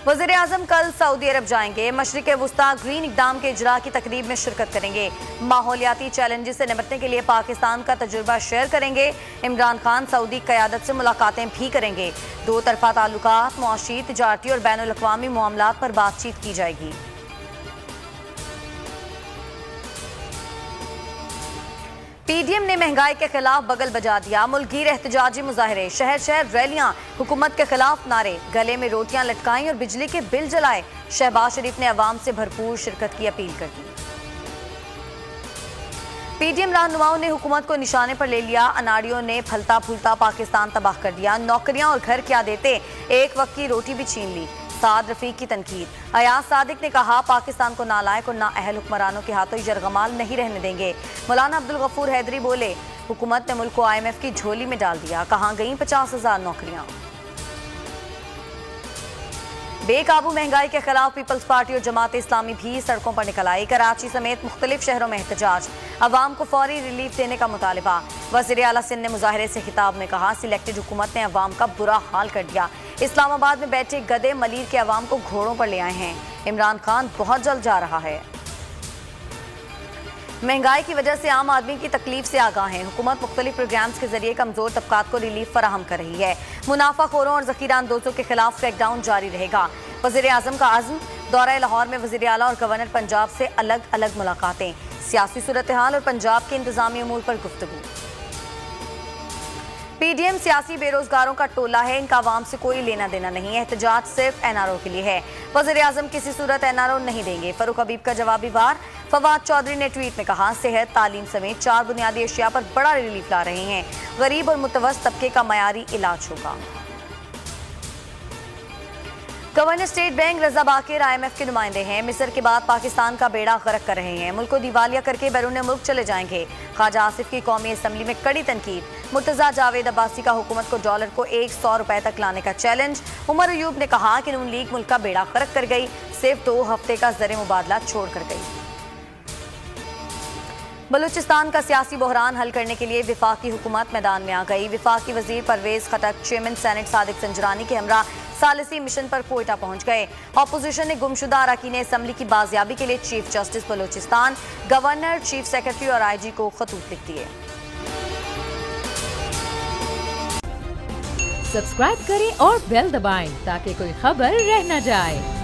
वज़ीर आज़म कल सऊदी अरब जाएंगे। मशरिक़ वुस्ता ग्रीन इक़दाम के इजरा की तकरीब में शिरकत करेंगे। माहौलियाती चैलेंजेस से निपटने के लिए पाकिस्तान का तजुर्बा शेयर करेंगे। इमरान खान सऊदी क़यादत से मुलाकातें भी करेंगे। दो तरफ़ा ताल्लुकात, मुआशी, तिजारती और बैनुल अक़वामी मामलात पर बातचीत की जाएगी। पीडीएम ने महंगाई के खिलाफ बगल बजा दिया। मुल्कगीर एहतजाजी मुजाहरे, शहर शहर रैलियां, हुकूमत के खिलाफ नारे, गले में रोटियां लटकाई और बिजली के बिल जलाए। शहबाज शरीफ ने अवाम से भरपूर शिरकत की अपील कर दी। पीडीएम रहनुमाओं ने हुकूमत को निशाने पर ले लिया। अनाड़ियों ने फलता फूलता पाकिस्तान तबाह कर दिया। नौकरियां और घर क्या देते, एक वक्त की रोटी भी छीन ली। साद रफीक की तनकीद। अयाज सादिक ने कहा, पाकिस्तान को नालायक और नाअहल हुक्मरानों के हाथों यरगमाल नहीं रहने देंगे। मौलाना अब्दुल गफूर हैदरी बोले, हुकूमत ने मुल्क को IMF की झोली में डाल दिया। कहां गईं 50,000 नौकरियां। बेकाबू महंगाई के खिलाफ पीपल्स पार्टी और जमात इस्लामी भी सड़कों पर निकल आई। कराची समेत मुख्तलिफ शहरों में एहतजाज, अवाम को फौरी रिलीफ देने का मुतालिबा। वज़ीर आला सिंध ने मुजाहरे से खिताब में कहा, सिलेक्टेड हुकूमत ने अवाम का बुरा हाल कर दिया। इस्लामाबाद में बैठे गधे मलीर के अवाम को घोड़ों पर ले आए हैं। इमरान खान बहुत जल्द जा रहा है। महंगाई की वजह से आम आदमी की तकलीफ से आगाह है। हुकूमत मुख्तलिफ प्रोग्राम्स के जरिए कमजोर तबकात को रिलीफ फराहम कर रही है। मुनाफाखोरों और ज़ख़ीरा अंदोज़ों के खिलाफ क्रैकडाउन जारी रहेगा। वज़ीर आज़म का आज़म, दौरा लाहौर में वज़ीर आला और गवर्नर पंजाब से अलग अलग मुलाकातें। सियासी सूरत हाल और पंजाब के इंतजामी अमूर पर गुफ्तगू। पीडीएम सियासी बेरोजगारों का टोला है, इनका आवाम से कोई लेना देना नहीं है। एहतजाज सिर्फ एनआरओ के लिए है। वज़ीर आज़म किसी सूरत एनआरओ नहीं देंगे। फरूक हबीब का जवाबी वार। फवाद चौधरी ने ट्वीट में कहा, सेहत, तालीम समेत 4 बुनियादी अशिया पर बड़ा रिलीफ ला रहे हैं। गरीब और मुतवस्सित तबके का मयारी इलाज होगा। गवर्नर स्टेट बैंक रजा बाकिर IMF के नुमाइंदे हैं। मिस्र के बाद पाकिस्तान का बेड़ा गर्क कर रहे हैं। मुल्क को दिवालिया करके बैरून मुल्क चले जाएंगे। ख्वाजा आसिफ की कौमी असम्बली में कड़ी तनकीद। मुर्तजा जावेद अब्बासी का हुकूमत को डॉलर को 100 रुपए तक लाने का चैलेंज। उमर अयूब ने कहा कि नून लीग मुल्क का बेड़ा गर्क कर गई, सिर्फ 2 हफ्ते का ज़र मुबादला छोड़ कर गई। बलूचिस्तान का सियासी बहरान हल करने के लिए विफाकी हुकूमत मैदान में आ गई। विफाकी वजीर परवेज खटक चेयरमैन सेनेट सादिक संजरानी के हमरा सालिसी मिशन पर कोयटा पहुंच गए। ऑपोजिशन ने गुमशुदा अरकान असम्बली की बाजियाबी के लिए chief justice Balochistan, governor, chief secretary और IG को खतूत लिख दिए। सब्सक्राइब करें और बेल दबाएं ताकि कोई खबर रह न जाए।